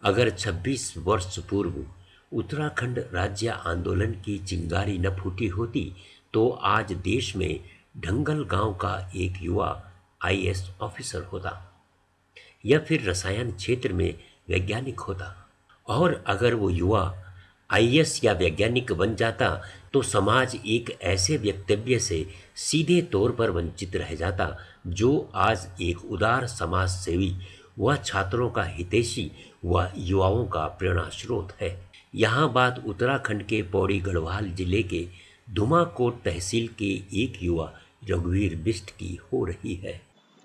अगर 26 वर्ष पूर्व उत्तराखंड राज्य आंदोलन की चिंगारी न फूटी होती तो आज देश में ढंगल गांव का एक युवा आईएएस ऑफिसर होता या फिर रसायन क्षेत्र में वैज्ञानिक होता। और अगर वो युवा आईएएस या वैज्ञानिक बन जाता तो समाज एक ऐसे वक्तव्य से सीधे तौर पर वंचित रह जाता जो आज एक उदार समाज सेवी व छात्रों का हितैषी व युवाओं का प्रेरणा स्रोत है। यहाँ बात उत्तराखंड के पौड़ी गढ़वाल जिले के धुमाकोट तहसील के एक युवा रघुवीर बिष्ट की हो रही है।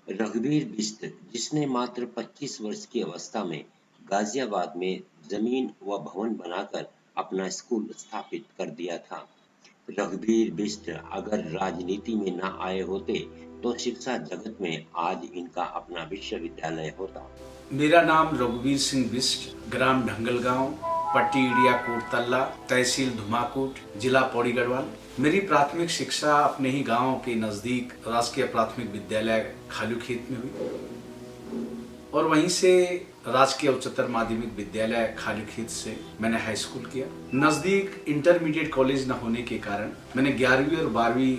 रघुवीर बिष्ट, जिसने मात्र 25 वर्ष की अवस्था में गाजियाबाद में जमीन व भवन बनाकर अपना स्कूल स्थापित कर दिया था। रघुवीर बिष्ट अगर राजनीति में न आए होते तो शिक्षा जगत में आज इनका अपना विश्वविद्यालय होता। मेरा नाम रघुवीर सिंह बिष्ट, ग्राम ढंगल गांव, पट्टी इडिया कोटतल्ला, तहसील धुमाकोट, जिला पौड़ी गढ़वाल। मेरी प्राथमिक शिक्षा अपने ही गांव के नजदीक राजकीय प्राथमिक विद्यालय खालूखेत में हुई और वहीं से राजकीय उच्चतर माध्यमिक विद्यालय खालूखेत से मैंने हाई स्कूल किया। नजदीक इंटरमीडिएट कॉलेज न होने के कारण मैंने 11वीं और 12वीं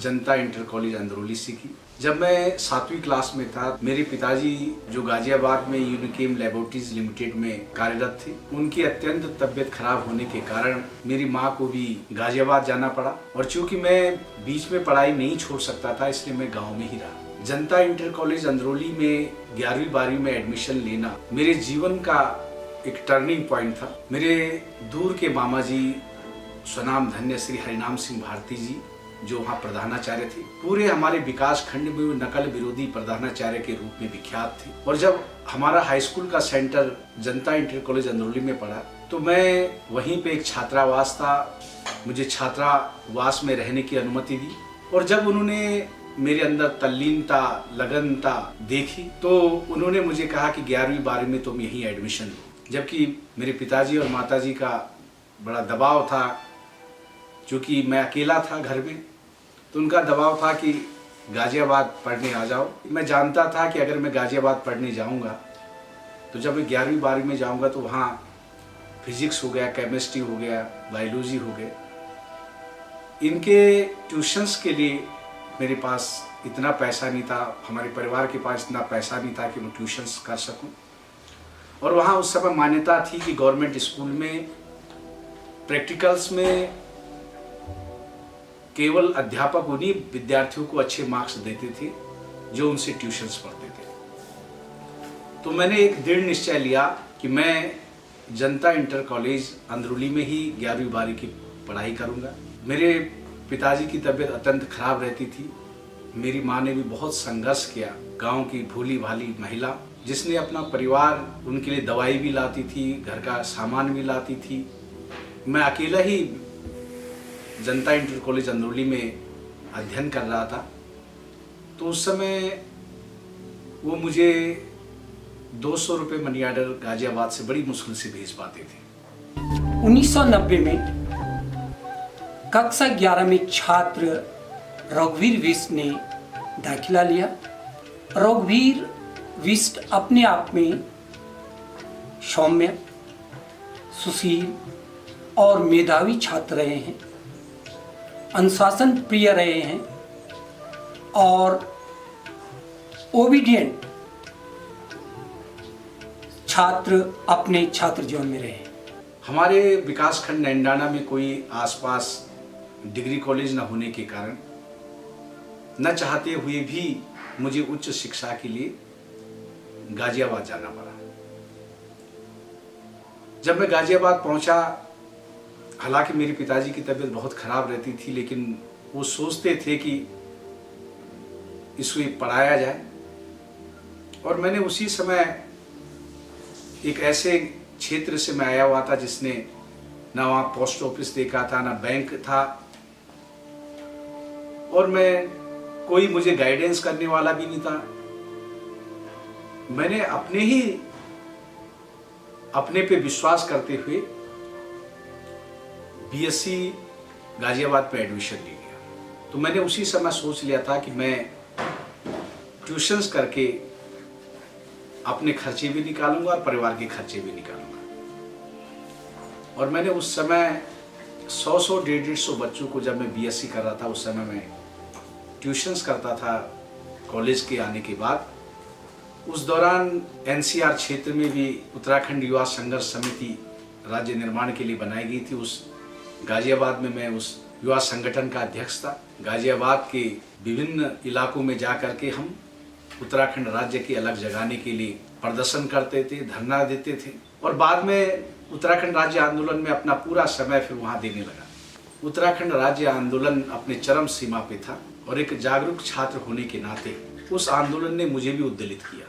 जनता इंटर कॉलेज अंदरौली से की। जब मैं 7वीं क्लास में था, मेरे पिताजी जो गाजियाबाद में यूनिकेम लैबोरेटरीज लिमिटेड में कार्यरत थे, उनकी अत्यंत तबियत खराब होने के कारण मेरी माँ को भी गाजियाबाद जाना पड़ा और चूंकि मैं बीच में पढ़ाई नहीं छोड़ सकता था इसलिए मैं गाँव में ही रहा। जनता इंटर कॉलेज अंदरौली में 11वीं 12वीं में एडमिशन लेना मेरे जीवन का एक टर्निंग पॉइंट था। मेरे दूर के मामा जी स्वनाम धन्य श्री हरिनाम सिंह भारती जी जो वहाँ प्रधानाचार्य थे, पूरे हमारे विकास खंड में नकल विरोधी प्रधानाचार्य के रूप में विख्यात थे। और जब हमारा हाई स्कूल का सेंटर जनता इंटर कॉलेज अंदरौली में पड़ा तो मैं वहीं पे एक छात्रावास था, मुझे छात्रावास में रहने की अनुमति दी और जब उन्होंने मेरे अंदर तल्लीनता लगनता देखी तो उन्होंने मुझे कहा कि 11वीं 12वीं में तुम यहीं एडमिशन लो। जबकि मेरे पिताजी और माताजी का बड़ा दबाव था, क्योंकि मैं अकेला था घर में, तो उनका दबाव था कि गाजियाबाद पढ़ने आ जाओ। मैं जानता था कि अगर मैं गाजियाबाद पढ़ने जाऊंगा तो जब मैं 11वीं 12वीं में जाऊंगा तो वहाँ फिजिक्स हो गया, केमिस्ट्री हो गया, बायोलॉजी हो गया, इनके ट्यूशन्स के लिए मेरे पास इतना पैसा नहीं था, हमारे परिवार के पास इतना पैसा नहीं था कि मैं ट्यूशन्स कर सकूं। और वहाँ उस समय मान्यता थी कि गवर्नमेंट स्कूल में प्रैक्टिकल्स में केवल अध्यापक उन्हीं विद्यार्थियों को अच्छे मार्क्स देते थे जो उनसे ट्यूशन्स पढ़ते थे। तो मैंने एक दृढ़ निश्चय लिया कि मैं जनता इंटर कॉलेज अंदरौली में ही 11वीं 12वीं की पढ़ाई करूंगा। मेरे पिताजी की तबीयत अत्यंत खराब रहती थी, मेरी माँ ने भी बहुत संघर्ष किया, गांव की भोली भाली महिला जिसने अपना परिवार उनके लिए दवाई भी लाती थी, घर का सामान भी लाती थी। मैं अकेला ही जनता इंटर कॉलेज अंदरौली में अध्ययन कर रहा था। तो उस समय वो मुझे 200 रुपये मनी ऑर्डर गाजियाबाद से बड़ी मुश्किल से भेज पाते थे। 1990 में कक्षा 11 में छात्र रघुवीर बिष्ट ने दाखिला लिया। रघुवीर बिष्ट अपने आप में सौम्य, सुशील और मेधावी छात्र रहे हैं, अनुशासन प्रिय रहे हैं और ओबीडियंट छात्र अपने छात्र जीवन में रहे। हमारे विकास खंड नैंडाना में कोई आसपास डिग्री कॉलेज न होने के कारण न चाहते हुए भी मुझे उच्च शिक्षा के लिए गाजियाबाद जाना पड़ा। जब मैं गाजियाबाद पहुंचा, हालांकि मेरे पिताजी की तबीयत बहुत खराब रहती थी, लेकिन वो सोचते थे कि इसको पढ़ाया जाए। और मैंने उसी समय एक ऐसे क्षेत्र से मैं आया हुआ था जिसने ना वहाँ पोस्ट ऑफिस देखा था, ना बैंक था, और मैं कोई मुझे गाइडेंस करने वाला भी नहीं था। मैंने अपने पे विश्वास करते हुए बीएससी गाजियाबाद पे एडमिशन ले लिया। तो मैंने उसी समय सोच लिया था कि मैं ट्यूशन्स करके अपने खर्चे भी निकालूंगा और परिवार के खर्चे भी निकालूंगा। और मैंने उस समय 100 150 बच्चों को, जब मैं बीएससी कर रहा था उस समय मैं ट्यूशन्स करता था कॉलेज के आने के बाद। उस दौरान एनसीआर क्षेत्र में भी उत्तराखंड युवा संघर्ष समिति राज्य निर्माण के लिए बनाई गई थी। उस गाजियाबाद में मैं उस युवा संगठन का अध्यक्ष था। गाजियाबाद के विभिन्न इलाकों में जा कर के हम उत्तराखंड राज्य की अलग जगाने के लिए प्रदर्शन करते थे, धरना देते थे। और बाद में उत्तराखंड राज्य आंदोलन में अपना पूरा समय फिर वहाँ देने लगा। उत्तराखंड राज्य आंदोलन अपने चरम सीमा पे था और एक जागरूक छात्र होने के नाते उस आंदोलन ने मुझे भी उद्वेलित किया।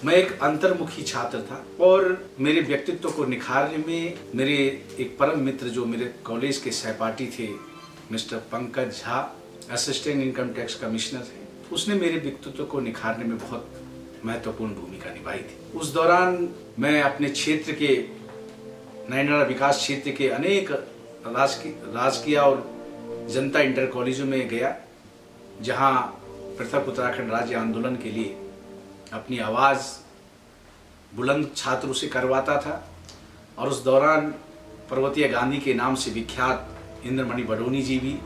मैं एक अंतर्मुखी छात्र था और मेरे व्यक्तित्व को निखारने में मेरे एक परम मित्र जो मेरे कॉलेज के सहपाठी थे, mister Pankaj Jha, assistant income tax commissioner थे, उसने मेरे व्यक्तित्व को निखारने में बहुत महत्वपूर्ण भूमिका निभाई थी। उस दौरान मैं अपने क्षेत्र के नैनारा विकास क्षेत्र के अनेक राजकीय और जनता इंटर कॉलेजों में गया, जहां पृथक उत्तराखंड राज्य आंदोलन के लिए अपनी आवाज़ बुलंद छात्रों से करवाता था। और उस दौरान पर्वतीय गांधी के नाम से विख्यात इंद्रमणि बडोनी जी भी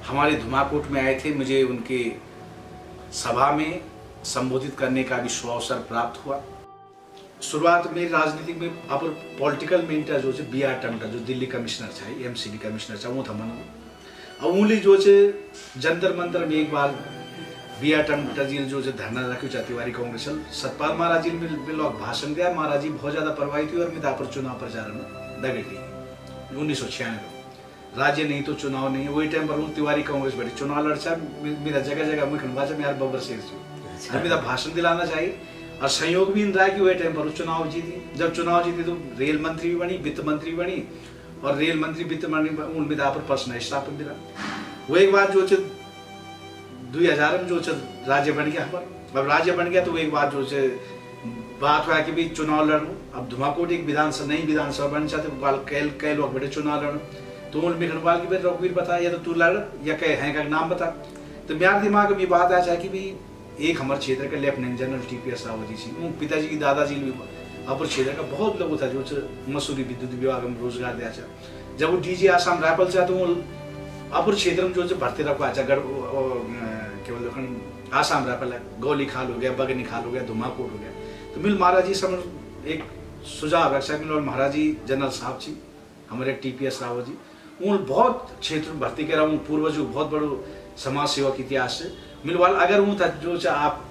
हमारे धुमाकोट में आए थे। मुझे उनके सभा में संबोधित करने का भी सुअवसर प्राप्त हुआ। शुरुआत में राजनीति में अब पॉलिटिकल मेंटर जो बी आर टमटा जो दिल्ली कमिश्नर था, एमसीडी कमिश्नर था, वो था मन अब उनली जो जंतर मंतर में एक बार बी आर टमटा जी जो धरना रखी तिवारी कांग्रेस सतपाल महाराज जी में लोग भाषण दिया। महाराज जी बहुत ज्यादा प्रभावित हुई और मिता पर चुनाव प्रचार में दगड़ ली 1996 राज्य नहीं तो चुनाव नहीं। वही टाइम पर तिवारी कांग्रेस बैठी चुनाव लड़चा, मेरा जगह जगह मुख्य बाजा में यार बब्बर शेर मेरा भाषण दिलाना चाहिए। और संयोग भी इन रहा कि वही टाइम पर चुनाव जीती। जब चुनाव जीती तो रेल मंत्री भी बनी, वित्त मंत्री बनी, और रेल मंत्री वित्त मंत्री उन विधा पर पर्सनल स्थापन दिला। वो एक बार जो 2000 में जो राज्य बन गया हमारा। अब राज्य बन गया तो वो एक बार जो बात हुआ कि भाई चुनाव लड़ो। अब धुमाकोट एक विधानसभा नई विधानसभा बन चाहते कई लोग बड़े चुनाव लड़ो, तो उन मिखनपाल की भाई रघुवीर बता या तो तू लड़ या कह हैं का नाम बता। तो मेरे दिमाग में बात आ जाए कि भाई एक हमारे क्षेत्र के lieutenant general TPS Rawat ji थी, पिताजी की दादाजी भी अपर क्षेत्र का बहुत लोग था जो मसूरी विद्युत विभाग में रोजगार दिया। जब वो डीजी आसाम रायफल से तो वो अपर क्षेत्र में जो भर्ती रखा केवल आसाम रायफल है, गौली खाल हो गया, बगनी खाल हो गया, धुमाकोट हो गया। तो मिल महाराज जी समझ एक सुझाव रखा मिल और महाराज जी जनरल साहब जी हमारे टीपीएस रावत जी उन बहुत क्षेत्र में भर्ती करा। उन पूर्वजों बहुत बड़ो समाज सेवा के इतिहास से मिलवाल अगर वो था जो आप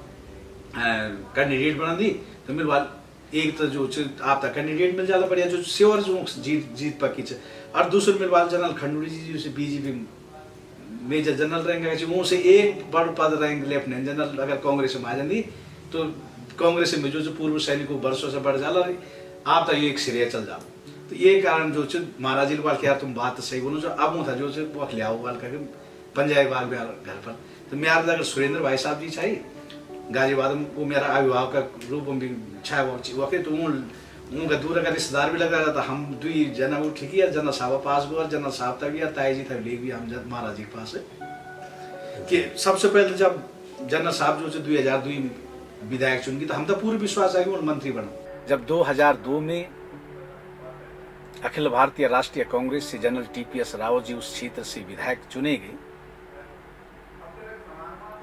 कैंडिडेट बना दी तो मिलवाल एक तो जो आप था कैंडिडेट मिल जाता बढ़िया जो सेवर जो जीत पकी है। और दूसरे मिलवाल जनरल खंडूरी जी जो बीजेपी मेजर जनरल रहेंगे वो से एक बड़ पद रहेंगे लेफ्टिनेंट जनरल। अगर कांग्रेस में आ जाती तो कांग्रेस में जो पूर्व सैनिकों वर्षों से बढ़ जाला आप तो ये एक श्रेय चल जाओ। तो ये कारण जो महाराज जी वाल यार तुम बात सही बोलो जो अब था जो वक्त ले आओ वाल करके पंजाबी बाग में घर पर। तो मेरा अगर सुरेंद्र भाई साहब जी चाहिए गाजियाबाद में वो मेरा अभिभावक का रूप में भी छाया वक्त तो उनका दूर का रिश्तेदार भी लगा था। हम दुई जना वो ठीक है जनरल साहब पास गो और जनरल साहब तक या ताई जी तक ले भी हम महाराज जी के पास है कि सबसे पहले जब जनरल साहब जो 2002 विधायक चुन गई तो हम तो पूरे विश्वास है कि वो मंत्री बना। जब 2002 में अखिल भारतीय राष्ट्रीय कांग्रेस से जनरल टीपीएस रावत जी उस क्षेत्र से विधायक चुने गए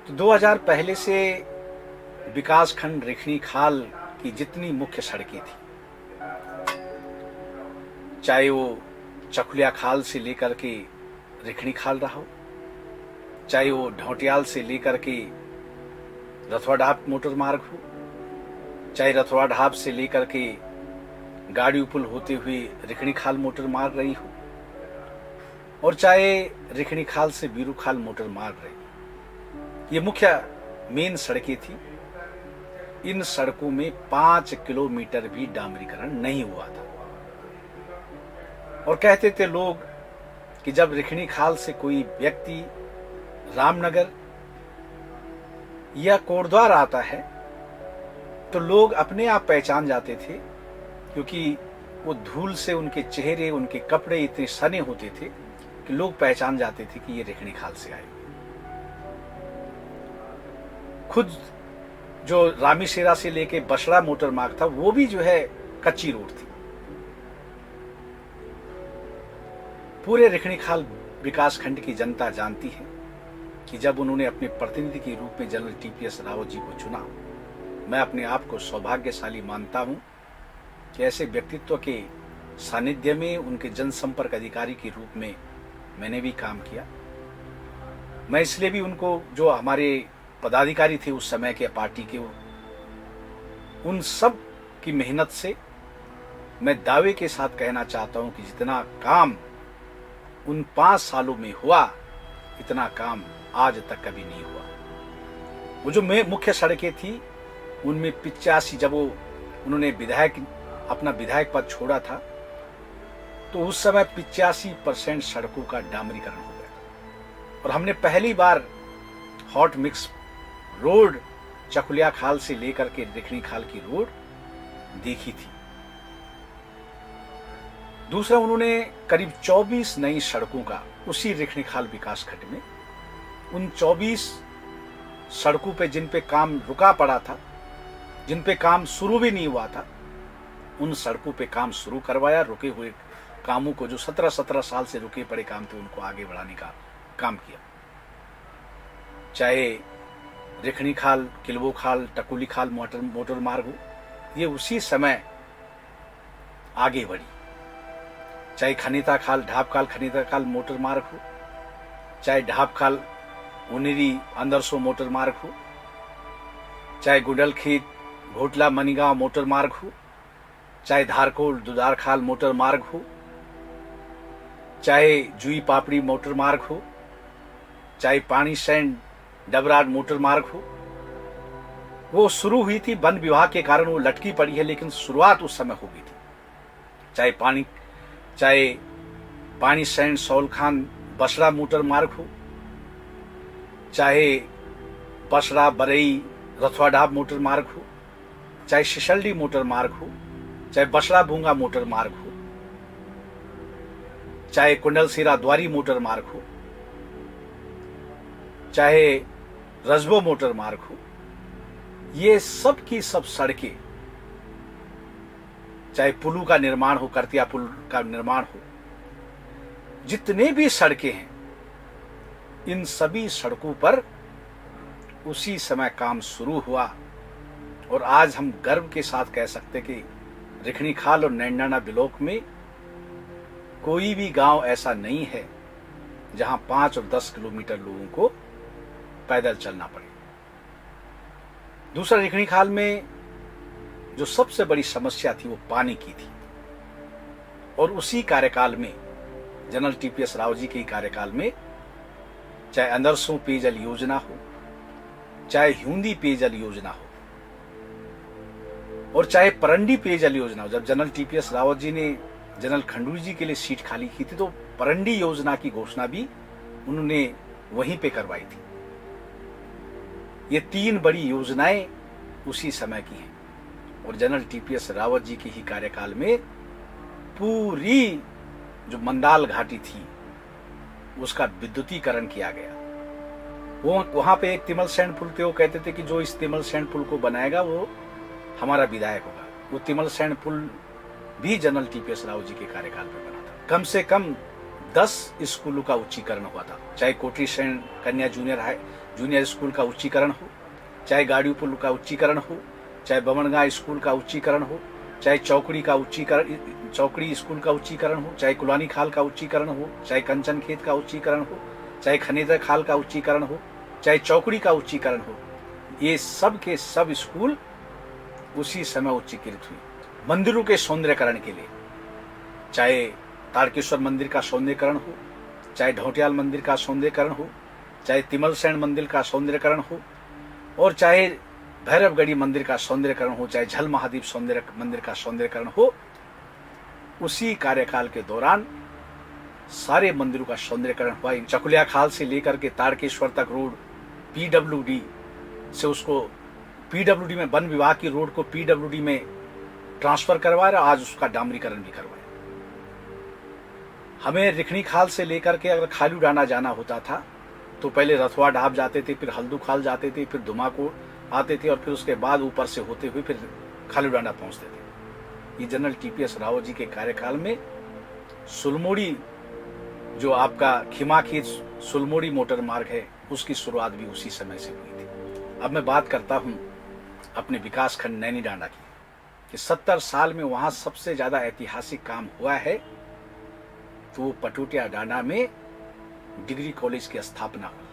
तो 2000 पहले से विकास खंड रिखणी खाल की जितनी मुख्य सड़कें थी, चाहे वो चकुलिया खाल से लेकर के रिखणी खाल रहा हो, चाहे वो ढौटियाल से लेकर के रथवा ढाब मोटर मार्ग हो, चाहे रथवा ढाब से लेकर के गाड़ी पुल होते हुए रिखणी खाल मोटर मार्ग रही हो, और चाहे रिखणी खाल से बीरू खाल मोटर मार्ग रही। ये मुख्य मेन सड़कें थी। इन सड़कों में 5 किलोमीटर भी डामरीकरण नहीं हुआ था और कहते थे लोग कि जब रिखणी खाल से कोई व्यक्ति रामनगर या कोटद्वार आता है तो लोग अपने आप पहचान जाते थे, क्योंकि वो धूल से उनके चेहरे उनके कपड़े इतने सने होते थे कि लोग पहचान जाते थे कि ये रिखणी खाल से आए। खुद जो रामीसेरा से लेके बसड़ा मोटर मार्ग था वो भी जो है कच्ची रोड थी। पूरे रिखणीखाल विकास खंड की जनता जानती है कि जब उन्होंने अपने प्रतिनिधि के रूप में जनरल टीपीएस रावत जी को चुना, मैं अपने आप को सौभाग्यशाली मानता हूं कि ऐसे व्यक्तित्व के सानिध्य में उनके जनसंपर्क अधिकारी के रूप में मैंने भी काम किया। मैं इसलिए भी उनको, जो हमारे पदाधिकारी थे उस समय के पार्टी के, उन सब की मेहनत से मैं दावे के साथ कहना चाहता हूं कि जितना काम उन 5 सालों में हुआ इतना काम आज तक कभी नहीं हुआ। वो जो मुख्य सड़कें थी उनमें 85, जब उन्होंने अपना विधायक पद छोड़ा था तो उस समय 85% सड़कों का डामरीकरण हो गया और हमने पहली बार हॉट मिक्स रोड चकुलिया खाल से लेकर के रिखणीखाल की रोड देखी थी। दूसरा, उन्होंने करीब 24 नई सड़कों का उसी रिखणीखाल विकास खंड में, उन 24 सड़कों पे जिन पे काम रुका पड़ा था, जिन पे काम शुरू भी नहीं हुआ था, उन सड़कों पे काम शुरू करवाया। रुके हुए कामों को, जो 17 साल से रुके पड़े काम थे, उनको आगे बढ़ाने का काम किया। चाहे रिखणीखाल, किलवोखाल, टकुलीखाल मोटर मार्ग हो, ये उसी समय आगे बढ़ी। चाहे खनीता खाल, ढाबखाल खनीता खाल मोटर मार्ग हो, चाहे ढाबखाल उनेरी अंदरसो मोटर मार्ग हो, चाहे गुडलखेत घोटला मनीगांव मोटर मार्ग हो, चाहे धारकोल दुदारखाल मोटर मार्ग हो, चाहे जुई पापड़ी मोटर मार्ग हो, चाहे पानी सैंड डबराड मोटर मार्ग हो। वो शुरू हुई थी, वन विभाग के कारण वो लटकी पड़ी है, लेकिन शुरुआत उस समय हो गई थी। चाहे पानी सैंड सौलखान बसड़ा मोटर मार्ग हो, चाहे बसड़ा बरई रथवाडाब मोटर मार्ग हो, चाहे शिशल्डी मोटर मार्ग हो, चाहे बसड़ा भूंगा मोटर मार्ग हो, चाहे कुंडलसीरा द्वारी मोटर मार्ग हो, चाहे रजबो मोटर मार्ग हो, ये सब की सब सड़कें, चाहे पुलों का निर्माण हो, करतिया पुल का निर्माण हो, जितने भी सड़कें हैं, इन सभी सड़कों पर उसी समय काम शुरू हुआ। और आज हम गर्व के साथ कह सकते कि रिखणीखाल और नैंडाना ब्लॉक में कोई भी गांव ऐसा नहीं है जहां 5 और 10 किलोमीटर लोगों को पैदल चलना पड़े। दूसरा, रिखणीखाल में जो सबसे बड़ी समस्या थी वो पानी की थी, और उसी कार्यकाल में, जनरल टीपीएस राव जी के कार्यकाल में, चाहे अंदरसों पेयजल योजना हो, चाहे हिंदी पेयजल योजना हो, और चाहे परंडी पेयजल योजना हो। जब जनरल टीपीएस रावत जी ने जनरल खंडूरी जी के लिए सीट खाली की थी तो परंडी योजना की घोषणा भी उन्होंने वहीं पे करवाई थी। ये 3 बड़ी योजनाएं उसी समय की हैं, और जनरल टीपीएस रावत जी के ही कार्यकाल में पूरी जो मंदाल घाटी थी उसका विद्युतीकरण किया गया। वो वहां पे एक तिमल सैंड पुल थे, वो कहते थे कि जो इस तिमल सैंड पुल को बनाएगा वो हमारा विधायक होगा। वो तिमल सैंड पुल भी जनरल टीपीएस रावत जी के कार्यकाल में बना था। कम से कम 10 स्कूलों का उच्चीकरण हुआ था, चाहे कोटरी सैंड कन्या जूनियर स्कूल का उच्चीकरण हो, चाहे गाड़ी पुल का उच्चीकरण हो, चाहे बमनगांव स्कूल का उच्चीकरण हो, चाहे चौकड़ी स्कूल का उच्चीकरण हो, चाहे कुलानी खाल का उच्चीकरण हो, चाहे कंचन खेत का उच्चीकरण हो, चाहे खनेदर खाल का उच्चीकरण हो, चाहे चौकड़ी का उच्चीकरण हो, ये सब के सब स्कूल उसी समय उच्चीकृत हुए। मंदिरों के सौंदर्यकरण के लिए, चाहे तारकेश्वर मंदिर का सौंदर्यकरण हो, चाहे ढोटियाल मंदिर का सौंदर्यकरण हो, चाहे तिमल सैंड मंदिर का सौंदर्यकरण हो, और चाहे भैरवगढ़ी मंदिर का सौंदर्यकरण हो, चाहे झल महादेव मंदिर का सौंदर्यकरण हो, उसी कार्यकाल के दौरान सारे मंदिरों का सौंदर्यकरण हुआ। चकुलिया खाल से लेकर के तारकेश्वर तक रोड पीडब्ल्यूडी से, उसको पीडब्ल्यूडी में, वन विभाग की रोड को पीडब्ल्यूडी में ट्रांसफर करवाया, आज उसका डामरीकरण भी करवाया। हमें रिखणीखाल से लेकर के अगर खालू डाना जाना होता था तो पहले रथवा ढाब जाते थे, फिर हल्दू खाल जाते थे, फिर आते थे और फिर उसके बाद ऊपर से होते हुए फिर खालूडांडा पहुंचते थे। ये जनरल टीपीएस रावत जी के कार्यकाल में सुलमोड़ी, जो आपका खिमाखेत सुलमोड़ी मोटर मार्ग है, उसकी शुरुआत भी उसी समय से हुई थी। अब मैं बात करता हूं अपने विकास खंड नैनीडांडा की, कि 70 साल में वहां सबसे ज्यादा ऐतिहासिक काम हुआ है तो वो पटोटिया डांडा में डिग्री कॉलेज की स्थापना हुई।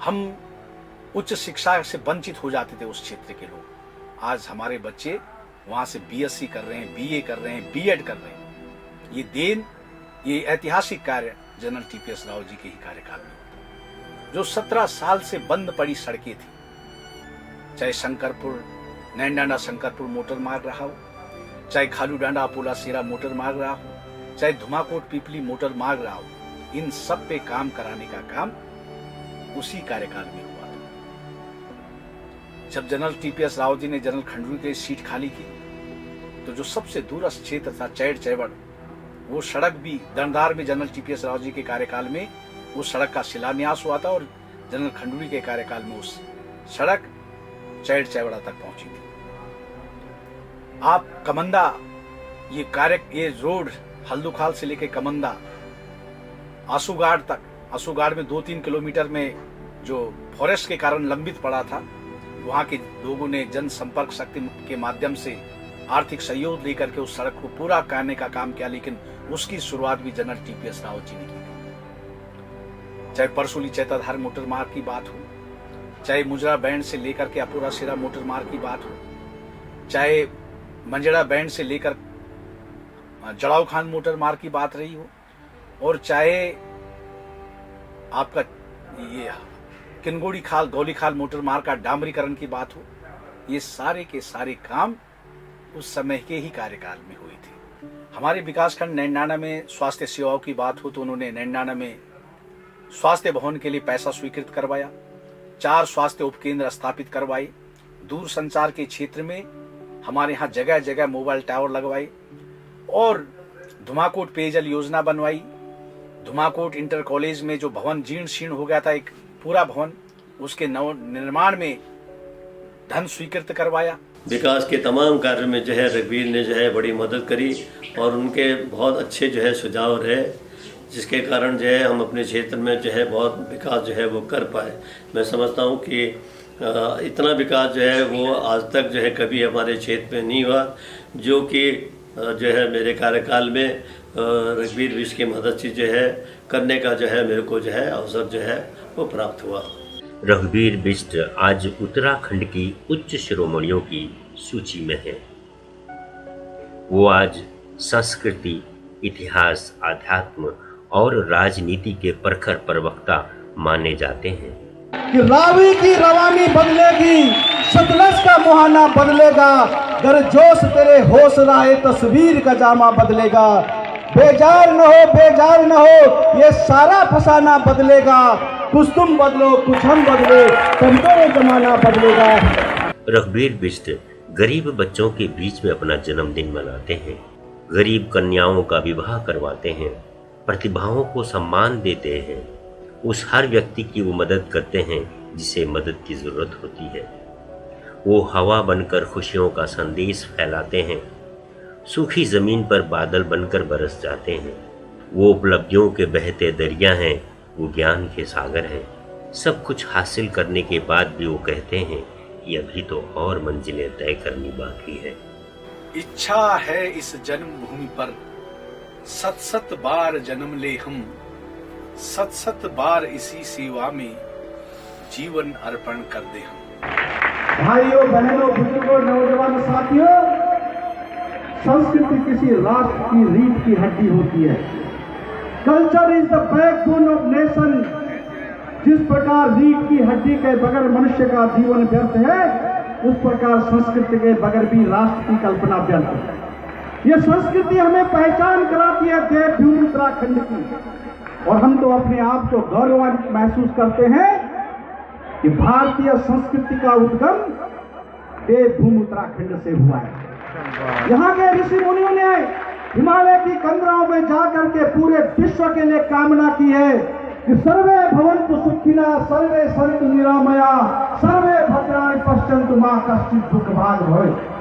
हम उच्च शिक्षा से वंचित हो जाते थे उस क्षेत्र के लोग, आज हमारे बच्चे वहां से बीएससी कर रहे हैं, बीए कर रहे हैं, बीएड कर रहे हैं। ये देन, ये ऐतिहासिक कार्य जनरल टीपीएस रावत जी के ही कार्यकाल में। जो 17 साल से बंद पड़ी सड़कें थी, चाहे शंकरपुर नैनडांडा शंकरपुर मोटर मार्ग रहा हो, चाहे खालूडांडा अपोला सेरा मोटर मार्ग रहा हो, चाहे धुमाकोट पिपली मोटर मार्ग रहा हो, इन सब पे काम कराने का काम उसी कार्यकाल में हुआ था। जब जनरल टीपीएस रावत जी ने जनरल खंडूरी के सीट खाली की तो जो सबसे दूरस्थ क्षेत्र था चैड़ चैवड़, वो सड़क भी दंडार में जनरल टीपीएस रावत जी के कार्यकाल में उस सड़क का शिलान्यास हुआ था और जनरल खंडूरी के कार्यकाल में उस सड़क चैड़ चैवड़ा तक पहुंची थी। आप कमंदा, ये रोड हल्दुखाल से लेके कमंदा आसूगाड़ तक, आसूगाड़ में 2-3 किलोमीटर में जो फॉरेस्ट के कारण लंबित पड़ा था, वहां के लोगों ने जनसंपर्क शक्ति के माध्यम से आर्थिक सहयोग लेकर के उस सड़क को पूरा करने का काम किया, लेकिन उसकी शुरुआत भी जनरल टीपीएस रावत जी ने की। चाहे परसोली चैताधार मोटर मार्ग की बात हो, चाहे मुजरा बैंड से लेकर के अपोरा सेरा मोटर मार्ग की बात हो, चाहे मंजड़ा बैंड से लेकर जड़ाव खान मोटर मार्ग की बात रही हो, और चाहे आपका ये किनगोड़ी खाल गौली खाल मोटर मार्ग का डामरीकरण की बात हो, ये सारे के सारे काम उस समय के ही कार्यकाल में हुई थी। हमारे विकासखंड नैनडांडा में स्वास्थ्य सेवाओं की बात हो तो उन्होंने नैनडांडा में स्वास्थ्य भवन के लिए पैसा स्वीकृत करवाया, 4 स्वास्थ्य उपकेंद्र स्थापित करवाए, दूर संचार के क्षेत्र में हमारे यहाँ जगह जगह मोबाइल टावर लगवाए और धुमाकोट पेयजल योजना बनवाई। धुमाकोट इंटर कॉलेज में जो भवन जीर्ण शीर्ण हो गया था, एक पूरा भवन, उसके नव निर्माण में धन स्वीकृत करवाया। विकास के तमाम कार्य में जो है रघुवीर ने जो है बड़ी मदद करी और उनके बहुत अच्छे जो है सुझाव रहे, जिसके कारण जो है हम अपने क्षेत्र में जो है बहुत विकास जो है वो कर पाए। मैं समझता हूँ कि इतना विकास जो है वो आज तक जो है कभी हमारे क्षेत्र में नहीं हुआ, जो कि जो है मेरे कार्यकाल में रघुवीर विश्व की मदद से जो है करने का जो है मेरे को जो है अवसर जो है वो प्राप्त हुआ। रघुवीर बिष्ट आज उत्तराखंड की उच्च शिरोमणियों की सूची में है। वो आज संस्कृति, इतिहास, अध्यात्म और राजनीति के प्रखर प्रवक्ता माने जाते हैं। कि रावी की रवानी बदलेगी, सतलज का मुहाना बदलेगा, गर्जोश तेरे होश राहे तस्वीर का जामा बदलेगा। बेजार न हो, बेजार न हो, ये सारा फसाना बदलेगा। कुछ तुम बदलो, कुछ हम बदले, तंतोरे जमाना बदलेगा। रघुवीर बिष्ट गरीब बच्चों के बीच में अपना जन्मदिन मनाते हैं, गरीब कन्याओं का विवाह करवाते हैं, प्रतिभाओं को सम्मान देते हैं, उस हर व्यक्ति की वो मदद करते हैं जिसे मदद की ज़रूरत होती है। वो हवा बनकर खुशियों का संदेश फैलाते हैं, सूखी ज़मीन पर बादल बनकर बरस जाते हैं। वो उपलब्धियों के बहते दरिया हैं, वो ज्ञान के सागर हैं। सब कुछ हासिल करने के बाद भी वो कहते हैं कि अभी तो और मंजिलें तय करनी बाकी है। इच्छा है इस जन्मभूमि पर 7-7 बार जन्म ले हम, 7-7 बार इसी सेवा में जीवन अर्पण कर दे हम। भाइयों, बहनों, बुजुर्गों, नौजवान साथियों, संस्कृति किसी राष्ट्र की रीढ़ की हड्डी होती है। Culture is the backbone of nation. जिस प्रकार रीढ़ की हड्डी के बगैर मनुष्य का जीवन व्यर्थ है, उस प्रकार संस्कृति के बगैर भी राष्ट्र की कल्पना व्यर्थ है। ये संस्कृति हमें पहचान कराती है देवभूमि उत्तराखंड की, और हम तो अपने आप को गौरवान्वित महसूस करते हैं कि भारतीय संस्कृति का उद्गम देवभूमि उत्तराखंड से हुआ है। यहाँ के ऋषि मुनियों ने हिमालय की कंदराओं में जाकर के पूरे विश्व के लिए कामना की है कि सर्वे भवन्तु सुखिनः, सर्वे सन्तु निरामया, सर्वे भद्राणि पश्यन्तु मा कश्चित् दुःखभाग् भवेत्।